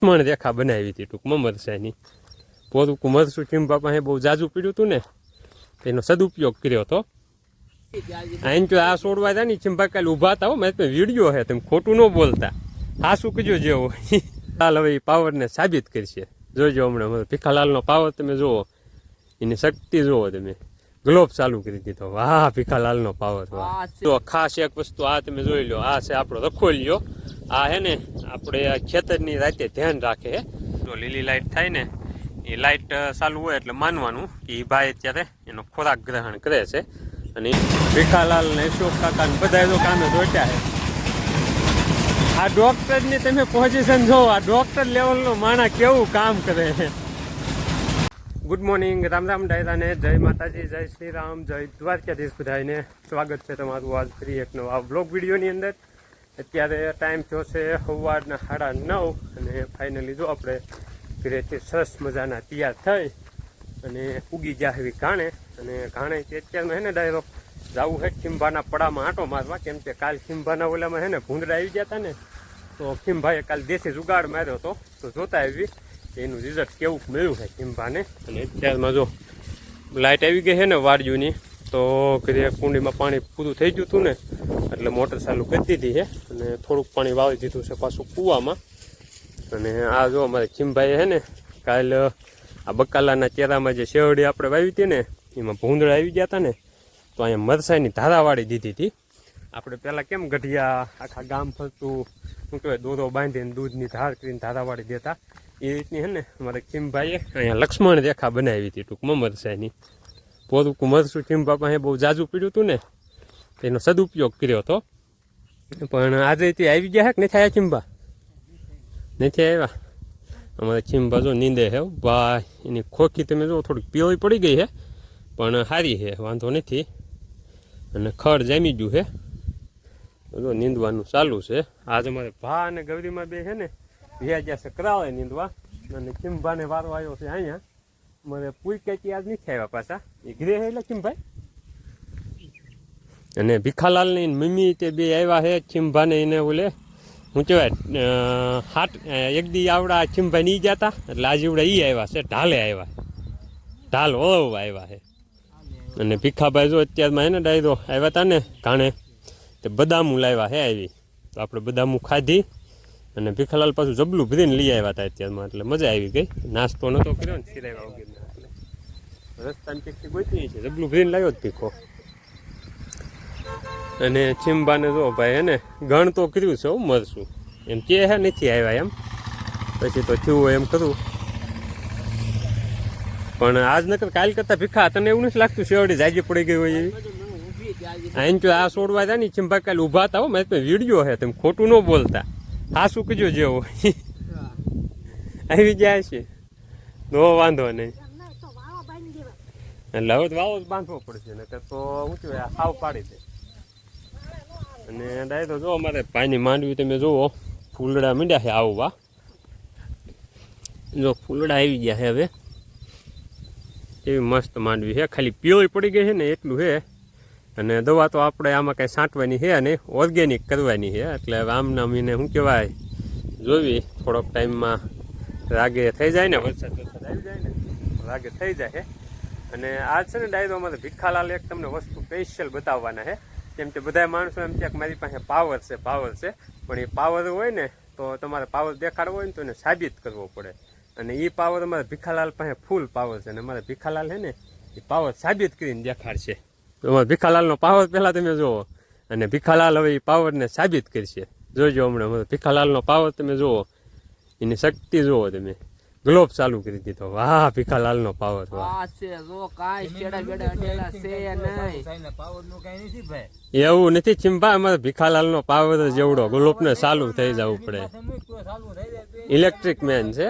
લક્ષ્મણ રેખા બનાવી હતી ટૂંકમાં મરસાની. પોતું મરસું ચીંબા પાસે બહુ જાજુ પીડ્યું હતું ને એનો સદુપયોગ કર્યો હતો. અહીં તો આ છોડવા જાય ને ચીંબા કાલે ઊભા હતા. મેં તો વિડીયો છે, તમે ખોટું ન બોલતા. હા શું કીધું જેવો હાલ હવે એ પાવરને સાબિત કરશે. જોજો હમણાં ભીખાલાલનો પાવર તમે જુઓ, એની શક્તિ જુઓ તમે. ગ્લોબ ચાલુ કરી દીધો. વાહ ભીખાલાલનો પાવર. તો ખાસ એક વસ્તુ આ તમે જોઈ લો, આ છે આપણો રખોલિયો. આ હે ને આપણે ખેતરની રાતે ધ્યાન રાખે. તો લીલી લાઈટ થાય ને એ લાઈટ ચાલુ હોય એટલે માનવાનું કે એ ભાઈ અત્યારે એનો ખોરાક ગ્રહણ કરે છે. અને ભીખાલાલ ને અશોક કાકા ને બધા તો કામે દોટ્યા છે. આ ડોક્ટરની તમે પોઝિશન જો, આ ડોક્ટર લેવલનો માણા કેવું કામ કરે છે. ગુડ મોર્નિંગ, રામ રામ ડાયરાને, જય માતાજી, જય શ્રી રામ, જય દ્વારકાધીશ બધાને. સ્વાગત છે તમારું આજ ફરી એક નવા બ્લોગ વિડીયોની અંદર. અત્યારે ટાઈમ થયો છે સવારના 9:30 અને ફાઇનલી જો આપણે ઘરેથી સરસ મજાના તૈયાર થઈ અને ઉગી ગયા એવી ઘાણે. અને ઘાણેથી અત્યારમાં હે ને ડાયરો જવું છે ખીંભાના પડામાં આંટો મારવા, કેમ કે કાલ ખીંભાના ઓલામાં હે ને ભૂંદડા આવી ગયા હતા ને, તો ખીંભાએ કાલ દેશી જુગાડ માર્યો હતો. તો જોતા આવી એનું રિઝલ્ટ કેવું મળ્યું છે ખીંભાને. અને અત્યારમાં જો લાઇટ આવી ગઈ છે ને વાડીઓની, તો ઘરે કુંડીમાં પાણી પૂરું થઈ ગયું હતું ને એટલે મોટર ચાલુ કરી દીધી છે અને થોડુંક પાણી વાવી દીધું છે પાછું કૂવામાં. અને આ જો અમારે ખીંભાઈએ છે ને કાલ આ બકાલાના ચેરામાં જે શેવડી આપણે વાવી હતી ને એમાં ભૂંદડા આવી ગયા હતા ને, તો અહીંયા મરસાઈની ધારા વાળી દીધી હતી. આપણે પહેલાં કેમ ગઢિયા આખા ગામ ફરતું શું કહેવાય દોરો બાંધીને દૂધની ધાર કરીને ધારા વાળી દેતા, એ રીતની છે ને અમારે ખીંભાઈએ અહીંયા લક્ષ્મણ રેખા બનાવી હતી ટૂંકમાં મરસાઈની. પોતું મરસું ખીંભા પાસે બહુ જાજુ પીડ્યું હતું ને એનો સદુપયોગ કર્યો હતો. પણ આજે તે આવી ગયા હે કે નથી આવ્યા ખીંભા? નથી આવ્યા. અમારે ખીંભા જો નીંદે છે ભાઈ. એની ખોખી તમે જો થોડીક પીળી પડી ગઈ છે પણ સારી છે, વાંધો નથી. અને ખડ જામી ગયું છે, જો નીંદવાનું ચાલુ છે. આજ અમારે ભા અને ગૌરીમાં બે છે ને વ્યાજ્યા છે કરાવે નીંદવા. અને ખીંભાને વારો આવ્યો છે અહીંયા. મારે પૂરકેથી આજ નથી આવ્યા પાછા, એ ઘરે છે એટલે ખીંભાઈ. અને ભીખાલાલની મમ્મી તે બે આવ્યા છે ખીંભાને. એને ઓલે શું કહેવાય એક દી આવડા ખીંભાઈ નહીં ગયા હતા એટલે આજે એવડા એ આવ્યા છે, ઢાલે આવ્યા, ઢાલ ઓળવવા આવ્યા છે. અને ભીખાભાઈ જો અત્યારમાં એને ડાયરો આવ્યા હતા ને ઘાણે, તે બદામું લાવ્યા છે આવી. તો આપણે બદામું ખાધી અને ભીખાલાલ પાછું જબલું ભરીને લઈ આવ્યા હતા અત્યારમાં, એટલે મજા આવી ગઈ. નાસ્તો નહોતો કર્યો ને સિરાવ્યા વગેરે, એટલે રસ્તાની ચેકથી ગોતી છે, જબલું ભરીને લાવ્યો જ ભીખો. અને ચીંબાને જો ભાઈ એને ગણ તો કર્યું છે મરશું એમ કે હે નથી આવ્યા એમ, પછી તો થયું હોય એમ કરું. પણ આજ નકર કાલ કરતા ભીખા તને એવું નથી લાગતું શેવડી જાજી પડી ગઈ હોય એવી? અહીં તો આ છોડવા જાય ને ચીંબા કાલે ઊભા હતા. મેં તો વિડીયો છે, તમે ખોટું ન બોલતા. હા શું કીધો જેવો આવી જાય છે તો વાંધો નહીં. એટલે હવે તો વાવો જ બાંધવો પડશે ને તો શું કહેવાય સાવ પાડી દે. અને ડાયરો જો અમારે પાણી માંડવી તમે જુઓ ફૂલડા મીંડ્યા છે આવવા. જો ફૂલડા આવી ગયા છે હવે, એવી મસ્ત માંડવી છે. ખાલી પીળી પડી ગઈ છે ને એટલું છે. અને દવા તો આપણે આમાં કાંઈ છાંટવાની છે અને ઓર્ગેનિક કરવાની છે. એટલે હવે આમના મહિને શું કહેવાય જોવી થોડોક ટાઈમમાં રાગે થઈ જાય ને, વરસાદ આવી જાય ને રાગે થઈ જાય. અને આજ છે ને ડાયરો અમારે ભીખાલાલ એક તમને વસ્તુ સ્પેશિયલ બતાવવાના છે. કેમ કે બધા માણસો એમ કે મારી પાસે પાવર છે પાવર છે, પણ એ પાવર હોય ને તો તમારે પાવર દેખાડવો હોય ને તો એને સાબિત કરવો પડે. અને એ પાવર અમારે ભીખાલાલ પાસે ફૂલ પાવર છે. અને અમારે ભીખાલાલ છે ને એ પાવર સાબિત કરીને દેખાડશે. અમારે ભીખાલાલનો પાવર પહેલાં તમે જુઓ અને ભીખાલાલ હવે એ પાવરને સાબિત કરશે. જોજો હમણાં અમારે ભીખાલાલનો પાવર તમે જુઓ, એની શક્તિ જુઓ તમે. ગ્લોબ ચાલુ કરી દીધો. વાહ ભીખાલાલનો પાવર. એવું નથી ચિંપા, અમારે ભીખાલાલનો પાવર જ એવડો. ગ્લોબને ચાલુ થઈ જવું પડે. ઇલેક્ટ્રિક મેન છે.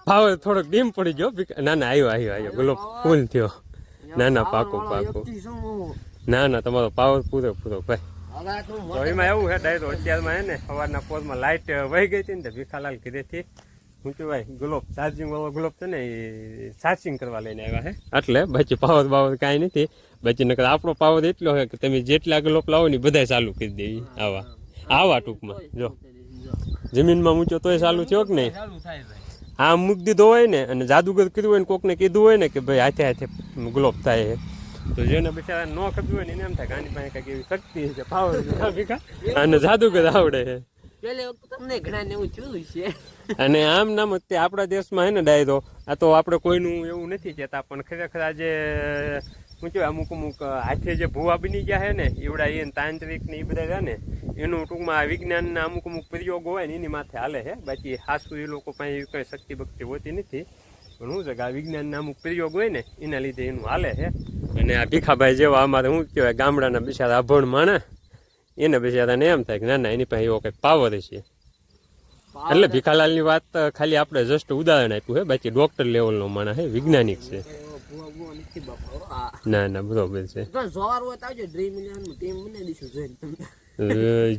પાવર થોડોક ડીમ પડી ગયો. ના ના આવ્યો ગ્લોબ ફૂલ થયો. ના ના પાકું ના ના તમારો પાવર પૂરો ભાઈ. તો એમાં એવું છે ડાયરો અત્યારમાં હે ને સવારના પોરમાં લાઇટ વહી ગઈ હતી ને ભીખાલાલ ઘરેથી શું કહેવાય ગ્લોબ ચાર્જિંગ વાળો ગ્લોબ છે ને એ ચાર્જિંગ કરવા લઈને આવ્યા છે. એટલે બાકી પાવર બાવર કાંઈ નથી. બાકી નકર આપણો પાવર એટલો છે કે તમે જેટલા ગ્લોબ લાવો ને બધા ચાલુ કરી દેવી આવા ટૂંકમાં. જો જમીનમાં મૂક્યો તોય ચાલુ થયો કે નહીં? ચાલુ થાય ભાઈ. આમ મૂકી દીધો હોય ને અને જાદુગર કર્યું હોય ને કોકને કીધું હોય ને કે ભાઈ હાથે હાથે ગ્લોબ થાય છે, તો જેને બિચારા ન ખબર હોય ને એને એમ થાય કે આની પાસે કંઈક એવી શક્તિ છે, પાવર ભીખા અને જાદુગર આવડે છે. પેલે તમને ઘણા ને એવું જોયું છે. અને આમ નામ તે આપણા દેશમાં હે ને ડાયરો આ તો આપણે કોઈનું એવું નથી કહેતા, પણ ખરેખર આજે શું કહેવાય અમુક હાથે જે ભૂવા બની ગયા છે ને એવડા એ તાંત્રિક ને એ બધા રહ્યા ને એનું ટૂંકમાં વિજ્ઞાનના અમુક પ્રયોગો હોય ને એની માથે હાલે છે. બાકી હાસુ એ લોકો પાસે એવી કંઈ શક્તિ ભક્તિ હોતી નથી, પણ શું છે કે આ વિજ્ઞાનના અમુક પ્રયોગ હોય ને એના લીધે એનું હાલે છે. અને આ ભીખાભાઈ જેવા અમારે શું કહેવાય ગામડાના બિચારા અભણ માણસ એને બિચારાને એમ થાય કે ના ના એની પાસે એવો કંઈક પાવર છે. એટલે ભીખાલાલની વાત ખાલી આપણે જસ્ટ ઉદાહરણ આપ્યું છે, બાકી ડોક્ટર લેવલનો માણસ છે, વૈજ્ઞાનિક છે. ના ના બરોબર છે.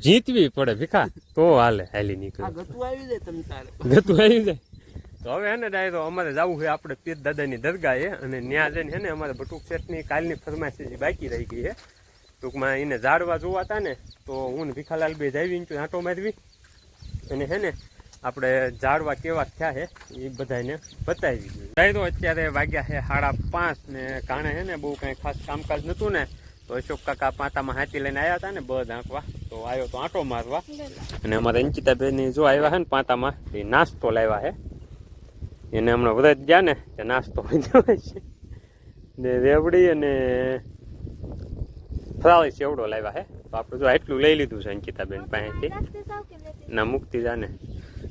જીતવી પડે ભીખા તો હાલે હાલી નીકળે ગતું આવી જાય. તો હવે હે ને ડાયરો અમારે જવું છે આપણે પીર દાદાની દરગાહે, અને ત્યાં જઈને હે ને અમારે બટુક શેઠની કાલની ફરમાઈશ બાકી રહી ગઈ છે. ટૂંકમાં એને ઝાડવા જોવાતા ને તો હું ને ભીખાલાલ બે જાવી આંટો મારવી અને હે ને આપણે ઝાડવા કેવા થયા છે એ બધાને બતાવી દીધું. તો અત્યારે વાગ્યા છે 5:30 ને કારણે હે ને બહુ કાંઈ ખાસ કામકાજ નહોતું ને તો અશોક કાકા પાતામાં હાથી લઈને આવ્યા હતા ને બધ આંકવા, તો આવ્યો તો આંટો મારવા. અને અમારા અંકિતાબેન જો આવ્યા છે ને પાતામાં એ નાસ્તો લાવ્યા છે, એને હમણાં વ્રત ગયા ને તે નાસ્તો હોય છે ને રેવડી અને ફરાળી સેવડો લાવ્યા છે. તો આપણે જો આટલું લઈ લીધું છે અંકિતાબેન પાસેથી ના મુક્તિ જાને.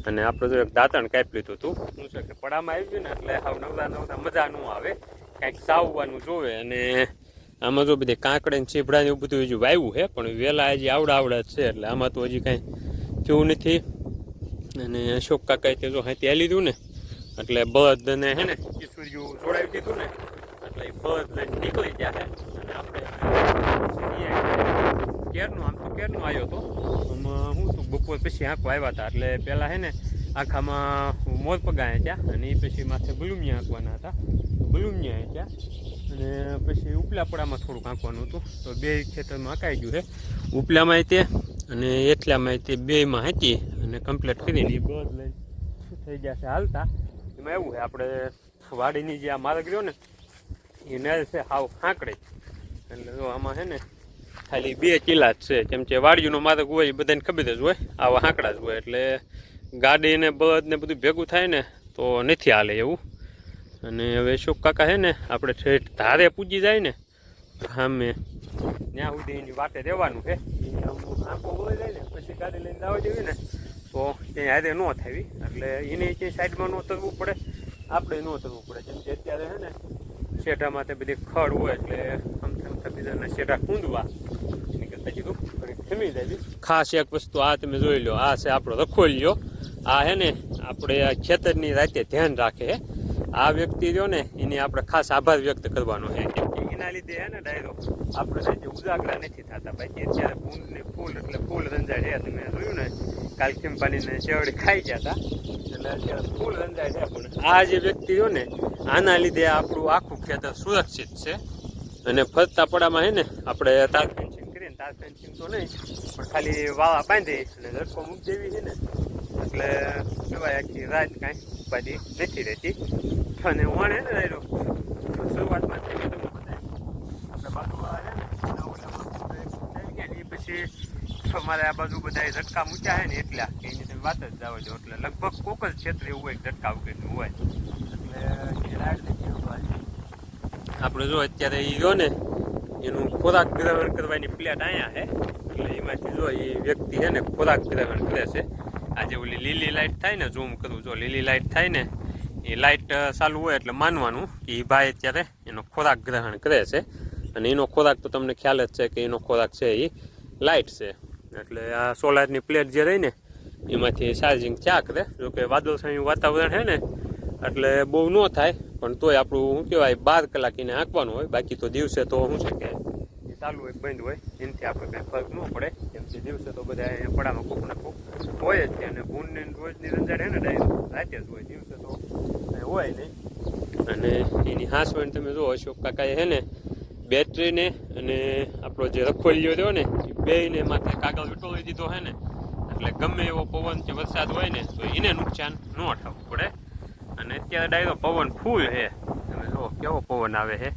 અને આપણે જો એક દાંતણ કાપી લીધું હતું, શું છે કે પડામાં આવી ગયું ને એટલે હાવ નવરા મજા ન આવે, કાંઈક સાવવાનું જોવે. અને આમાં જો બધી કાંકડે ને ચીભડા ને એવું બધું હજુ વાવ્યું છે, પણ વહેલા હજી આવડા જ છે એટલે આમાં તો હજી કાંઈ થયું નથી. અને અશોક કાકાએ તે જો હાથી લીધું ને એટલે બળદને હે ને કિશોરીયું જોડાવી દીધું ને એટલે એ બળદ લઈને નીકળી ગયા છે. અને આપણે કેરનો આમ તો કેરનો આવ્યો હતો, હું શું બપોર પછી આંખો આવ્યા હતા એટલે પહેલાં હે ને આખામાં મોર પગાયા ત્યાં, અને એ પછી માથે બલુમિયા આંકવાના હતા, બલુમિયા ત્યાં, અને પછી ઉપલાપડામાં થોડુંક આંકવાનું હતું. તો બે ખેતરમાં આંકાઈ ગયું છે, ઉપલામાં તે અને એટલામાં તે બેમાં હાંકી અને કમ્પ્લીટ કરીને એ બળદ લઈને થઈ ગયા છે હાલતા. એમાં એવું છે આપણે વાડીની જે આ માર્ગ રહ્યો ને એ નેલ છે હાવ ખાંકડે, એટલે જો આમાં છે ને ખાલી 2 કિલ્લા જ છે, કેમ કે વાડીનો માર્ગ હોય એ બધાને ખબર જ હોય આવા આંકડા જ હોય, એટલે ગાડી ને બળદ ને બધું ભેગું થાય ને તો નથી હાલે એવું. અને હવે અશોક કાકા છે ને આપણે ઠેઠ ધારે પૂજી જાય ને સામે ત્યાં સુધી એની વાટે રહેવાનું છે. આંખો બોલી જાય ને પછી ગાડી લઈને આવવા દેવી ને તો ક્યાંય હારે ન થાવી, એટલે એને ક્યાંય સાઈડમાં ન તરવું પડે, આપણે ન તરવું પડે. જેમ કે અત્યારે છે ને શેઢામાં તે બધી ખડ હોય એટલે આમ બીજાના શેઢા ખૂંદવા એની કરતાં કીધું ખમી જાય. ખાસ એક વસ્તુ આ તમે જોઈ લો, આ છે આપણો રખોલિયો. આ હે ને આપણે આ ખેતરની રાતે ધ્યાન રાખે છે. આ વ્યક્તિ રહ્યો ને એની આપણે ખાસ આભાર વ્યક્ત કરવાનો છે, કેમ કે એના લીધે હે ને ડાયરો આપણે જે ઉજાગરા નથી થતા. બાકી અત્યારે ફૂલ એટલે ફૂલ રંજાય છે, તમે જોયું ને કાલ ખીમપાનીને શેવડી ખાઈ ગયા હતા એટલે અત્યારે ફૂલ રંજાય છે. પણ આ જે વ્યક્તિ રહ્યો ને આના લીધે આપણું આખું ખેતર સુરક્ષિત છે. અને ફરતા પડામાં હે ને આપણે તાર ફેન્સિંગ કરીને, તાર ફેન્સિંગ તો નહીં પણ ખાલી વાવા બાંધી અને ઝટકો મૂકી દેવી છે ને એટલે કહેવાય આખી રાત કાંઈ ઉપાધિ નથી રહેતી. અને વણ હે ને રહ્યો શરૂઆતમાં થઈ ગયું આપણે બાજુ એ પછી અમારે આ બાજુ બધા ઝટકા મૂક્યા છે ને એટલા એની તમે વાત જ જાવ છો, એટલે લગભગ કોક જ ક્ષેત્ર એવું હોય ઝટકા વગરનું હોય, એટલે આપણે જો અત્યારે એ રહ્યો ને એનું ખોરાક ગ્રહણ કરવાની પ્લેટ અહીંયા છે, એટલે એમાંથી જો એ વ્યક્તિ છે ને ખોરાક ગ્રહણ કરે છે. આજે ઓલી લીલી લાઇટ થાય ને ઝૂમ કરું, જો લીલી લાઇટ થાય ને એ લાઇટ ચાલુ હોય એટલે માનવાનું કે એ ભાઈ અત્યારે એનો ખોરાક ગ્રહણ કરે છે. અને એનો ખોરાક તો તમને ખ્યાલ જ છે કે એનો ખોરાક છે એ લાઇટ છે. એટલે આ સોલારની પ્લેટ જે રહી ને એમાંથી ચાર્જિંગ થયા કરે. જોકે વાદળછાયું વાતાવરણ છે ને એટલે બહુ ન થાય, પણ તોય આપણું શું કહેવાય 12 કલાક એને આંકવાનું હોય. બાકી તો દિવસે તો શું છે કે એ ચાલુ હોય બંધ હોય એનાથી આપણે કાંઈ ફરક ન પડે, કેમ કે દિવસે તો બધા અહીંયા પડામાં કોક ને કોક હોય જ છે. અને ભૂનની રોજની રંજાડ છે ને ડાયરેક્ટ રાતે જ હોય, દિવસે તો કાંઈ હોય નહીં. અને એની હાંસવાને તમે જુઓ અશોક કાકાએ છે ને બેટરીને અને આપણો જે રખોલિયો રહ્યો ને એ બેયને માથે કાગળ વીટોળી દીધો છે ને એટલે ગમે એવો પવન કે વરસાદ હોય ને તો એને નુકસાન ન થવું પડે. અને અત્યારે ડાયરો પવન ફૂલ છે, તમે જો કેવો પવન આવે છે.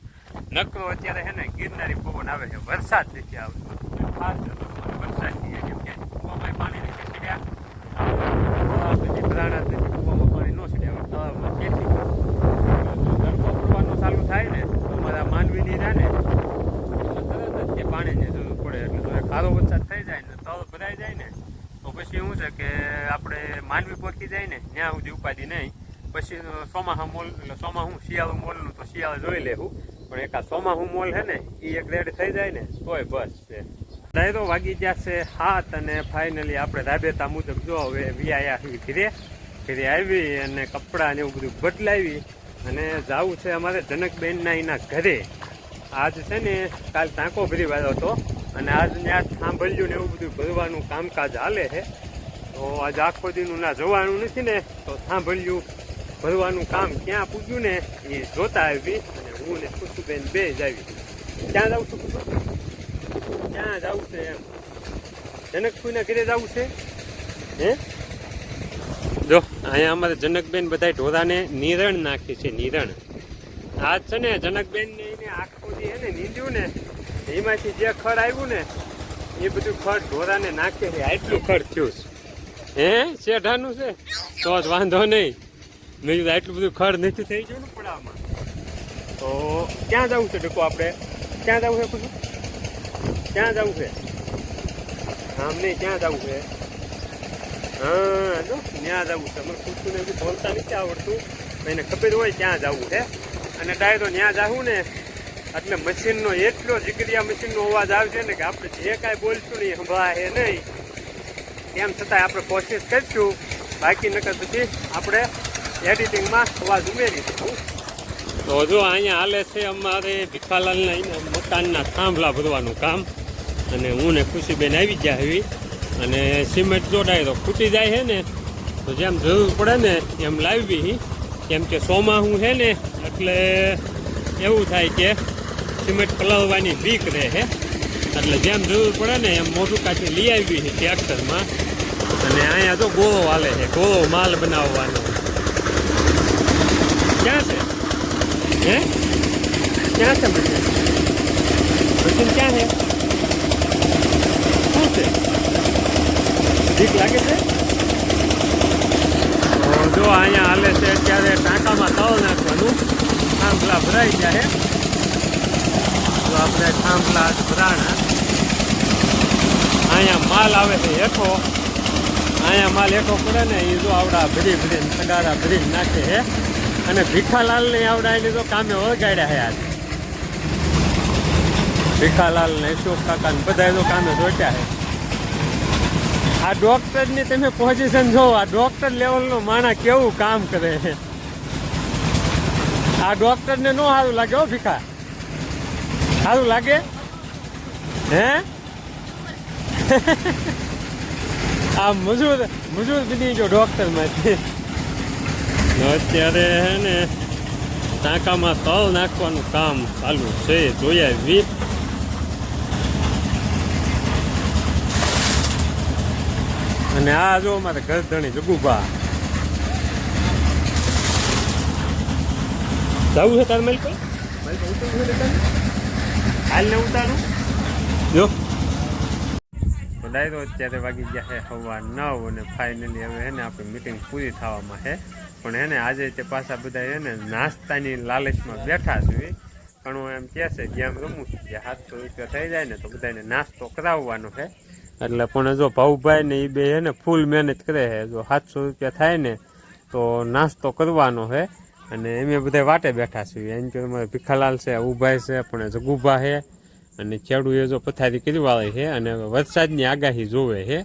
નકરો અત્યારે છે ને ગિરનારી પવન આવે છે, વરસાદ નથી આવતો. ખાસ વરસાદ નહીં, કેમ કે કૂવામાં પાણી નથી છડ્યા, પછી ભરાણા નથી, કૂવામાં પાણી ન છડ્યા, તળાવમાં ખેતી ગરબો પડવાનો ચાલુ થાય ને તો અમારા માંડવીની જાય ને તરત જ પાણીની જરૂર પડે. એટલે જો ખારો વરસાદ થઈ જાય ને તળ ભરાઈ જાય ને તો પછી શું છે કે આપણે માંડવી પહોંચી જાય ને ત્યાં સુધી ઉપાધિ નહીં. પછી સોમાહા મોલ એટલે સોમાહું શિયાળું મોલનું તો શિયાળે જોઈ લેવું, પણ એક આ સોમાહું મોલ છે ને એ એક રેડ થઈ જાય ને તોય બસ છે. ડાયરો વાગી ગયા છે 7 અને ફાઇનલી આપણે રાબેતા મુજબ જો હવે વિયાયા ઘરે આવી અને કપડાં ને એવું બધું બદલાવી અને જવું છે અમારે જનકબેનના એના ઘરે. આજ છે ને કાલ ટાંકો ભરી વાળો હતો અને આજ ત્યાં સાંભળ્યું ને એવું બધું ભરવાનું કામકાજ હાલે છે. તો આજ આખો દીનું ના જોવાનું નથી ને તો સાંભળ્યું ભરવાનું કામ ક્યાં પૂગ્યું ને એ જોતા આવી અને હું ને ખુશુબેન બે જ આવી. ક્યાં જાઉં છું? ક્યાં જવું છે એમ? જનકભાઈના ઘરે જવું છે હે? જો અહીંયા અમારે જનકબેન બધા ઢોરાને નિરણ નાખી છે, નિરણ. આજ છે ને જનકબેન ને એને આખો દી એને નીંદ્યું ને એમાંથી જે ખડ આવ્યું ને એ બધું ખડ ઢોરાને નાખે છે. આટલું ખડ થયું છે હે? શેઢાનું છે તો જ વાંધો નહીં. મેં કીધું આટલું બધું ખડ નથી થઈ ગયું ને પડાવમાં. તો ક્યાં જવું છે ડકો આપણે? ક્યાં જવું છે ખુશું? ક્યાં જવું છે? આમ નહીં, ક્યાં જવું છે? હા જો ત્યાં જવું છે. અમારે ખુશુને બી બોલતા નથી આવડતું, એને ખબર હોય ક્યાં જવું છે. અને ડાયરો ત્યાં જાવું ને એટલે મશીનનો એટલો જીગરિયા મશીનનો અવાજ આવશે ને કે આપણે જે કાંઈ બોલશું ને એ સંભળાય નહીં. તેમ છતાં આપણે કોશિશ કરીશું, બાકી નકર પછી આપણે એડિટિંગમાં અવાજ ઉમેરીશું. તો જો અહીંયા હાલે છે અમારે ભીખાલાલના એના મકાનના થાંભલા ભરવાનું કામ. અને હું ને ખુશીબેન આવી ગયા એવી અને સિમેન્ટ જો ડાયરો ખૂટી જાય છે ને તો જેમ જરૂર પડે ને એમ લાવવી. કેમ કે સોમાહું છે ને એટલે એવું થાય કે સિમેન્ટ પલાવવાની બીક રહે છે, એટલે જેમ જરૂર પડે ને એમ મોટું કાચી લઈ આવી છે ટ્રેક્ટરમાં. અને અહીંયા તો ગોળો હાલે છે, ગોળો માલ બનાવવાનો. ક્યાં છે હે? ક્યાં છે મશીન? મશીન ક્યાં છે? શું છે? બીક લાગે છે? જો અહીંયા હાલે છે અત્યારે ટાંકામાં તળ નાખવાનું. થાંભલા ભરાઈ જાય તો આપણે થાંભલા ભરાણા. અહીંયા માલ આવે છે હેઠો, અહીંયા માલ હેઠો પડે ને એ જો આવડા ભરીને સગારા ભરીને નાખે છે. અને ભીખાલાલને આવડા એને તો કામે વળગાડ્યા છે આજે. ભીખાલાલને અશોક કાકાને બધા તો કામે જોટ્યા છે. આ ડોક્ટરની તમે પોઝિશન જો, આ ડોક્ટર લેવલનો માણસ કેવું કામ કરે છે. આ ડોક્ટરને નો સારું લાગે હો ભીખા? સારું લાગે હે? આ મજૂર બની ગયો ડોક્ટરમાંથી. અત્યારે હે ને ટાંકામાં તળ નાખવાનું કામ ચાલુ છે, જોઈ આવી. અને આ જો અમારે ગરધણી જગુભા જવું છે તાર મેલ પર હાલ ને ઉતારું જો. તો ડાયરો અત્યારે વાગી ગયા છે 9:15 અને ફાઇનલી હવે હે ને આપણી મિટિંગ પૂરી થવામાં છે. પણ હે ને આજે તે પાછા બધા હે ને નાસ્તાની લાલચમાં બેઠા છે. ઘણું એમ કહે છે ગેમ રમું છું, જે 700 રૂપિયા થઈ જાય ને તો બધાને નાસ્તો કરાવવાનો છે. એટલે પણ જો ભાઉભાઈ ને એ બે હે ને ફૂલ મહેનત કરે છે. જો 700 રૂપિયા થાય ને તો નાસ્તો કરવાનો છે. અને એમ બધા વાટે બેઠા છે. એમ કે અમારે ભીખાલાલ છે, ઉભાઈ છે, પણ જગુભા છે અને ખેડૂએ જો પથારી કરવાળી છે. અને વરસાદની આગાહી જોવે છે.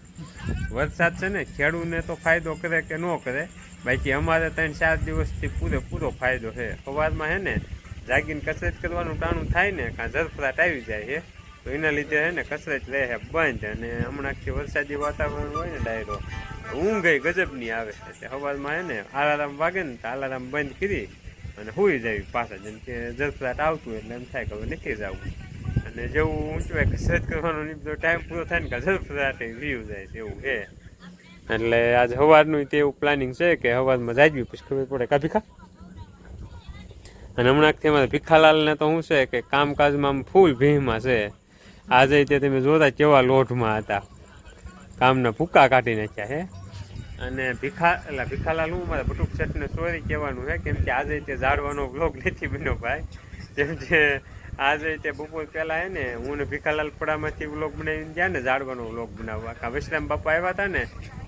વરસાદ છે ને ખેડૂને તો ફાયદો કરે કે ન કરે, બાકી અમારે 3-4 દિવસથી પૂરેપૂરો ફાયદો છે. સવારમાં હે ને જાગીને કસરત કરવાનું ટાણું થાય ને કાં ઝરફરાટ આવી જાય છે તો એના લીધે હે ને કસરત રહે છે બંધ. અને હમણાંથી વરસાદી વાતાવરણ હોય ને ડાયરો ઊંઘ ગજબની આવે છે. સવારમાં હે ને અલાર્મ વાગે ને તો અલાર્મ બંધ કરી અને સૂઈ જાય પાછા, જેમ કે ઝરફરાટ આવતું એટલે એમ થાય કે હવે નીકળી જવું. અને જેવું ઊંચું કસરત કરવાનો બધો ટાઈમ પૂરો થાય ને કે ઝરફરાટ વ્યૂ જાય છે એવું છે. એટલે આજ સવારનું તે એવું પ્લાનિંગ છે કે સવારમાં જાગવી પછી ખબર પડે કા ભીખા. અને હમણાંથી અમારે ભીખાલાલને તો શું છે કે કામકાજમાં આમ ફૂલ ભીમાં છે. આજે તે તમે જોતા કેવા લોઢમાં હતા, કામના ભૂકા કાઢી નાખ્યા હે. અને ભીખાલાલ હું મારા બટુક શેઠને સોરી કહેવાનું છે કેમ કે આજે તે ઝાડવાનો વ્લોગ નથી બન્યો ભાઈ. જેમ કે આજે તે બપોર પહેલાં હે ને હું ને ભીખાલાલ પડામાંથી વ્લોગ બનાવીને ગયા ને ઝાડવાનો વ્લોગ બનાવવા. કાં વિશ્રામ બાપા આવ્યા હતા ને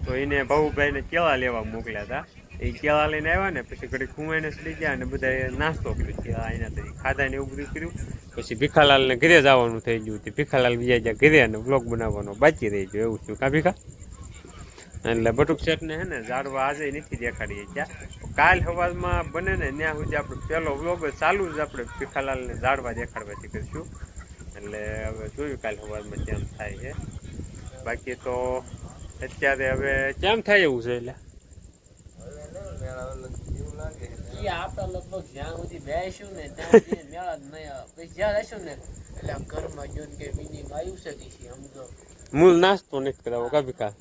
તો એને ભાઉભાઈને કેળા લેવા મોકલ્યા હતા. એ કેળા લઈને આવ્યા ને પછી ઘડી કુંવાઈને ચડી ગયા અને બધાએ નાસ્તો કર્યો કેળા અહીંયાથી ખાધા ને એવું બધું કર્યું. પછી ભીખાલાલને ઘરે જવાનું થઈ ગયું હતું. ભીખાલાલ બીજા ગયા ઘરે અને વ્લોગ બનાવવાનો બાકી રહી ગયો એવું થયું કાં ભીખા. એટલે બટુક શેઠને હે ને ઝાડવા આજે નથી દેખાડીએ ત્યાં કાલ સવારમાં બને ને ત્યાં સુધી આપણે પહેલો વ્લોગ ચાલુ જ આપણે ભીખાલાલને ઝાડવા દેખાડવાથી કરીશું. એટલે હવે જોયું કાલ સવારમાં કેમ થાય છે. બાકી તો અત્યારે હવે કેમ થાય એવું છે એટલે આપણે લગભગ જ્યાં સુધી બેસીશું ને ત્યાં સુધી મેળા જ નહીં આવે. પછી જ્યાં રહેશું ને એટલે ઘરમાં જોઈને કે મિનિંગ આવ્યું છે કે સમજો મૂળ નાસ્તો નથી કરાવો કા ભીખા.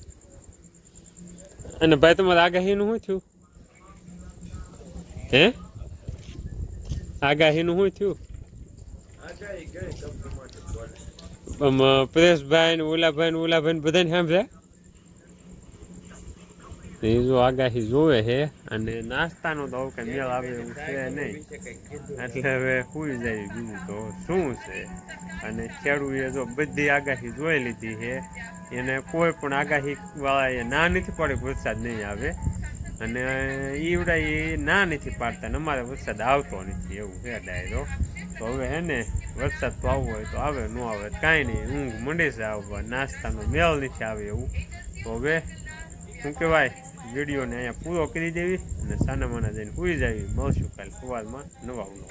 અને ભાઈ તમારે આગાહીનું શું થયું હે? આગાહીનું શું થયું? પરેશભાઈ ને ઓલાભાઈ બધાને સાંભળ્યા. એ જો આગાહી જોવે છે અને નાસ્તાનો તો હવે કઈ મેળ આવે એવું છે નહીં. એટલે હવે સુઈ જાય બીજું તો શું છે. અને ખેડૂએ જો બધી આગાહી જોઈ લીધી છે. એને કોઈ પણ આગાહી વાળા એ ના નથી પડે વરસાદ નહીં આવે. અને ઈવડા એ ના નથી પાડતા ને અમારે વરસાદ આવતો નથી એવું છે ડાયરો. તો હવે હે ને વરસાદ તો આવવો હોય તો આવે, ન આવે કાંઈ નહીં. ઊંઘ મંડે છે આવવા, નાસ્તાનો મેળ નથી આવે એવું. તો હવે શું કહેવાય વિડીયોને અહીંયા પૂરો કરી દેવી અને સાના માના જઈને સુઈ જાવી. મળશું કાલે સવારમાં નવા વ્લોગ.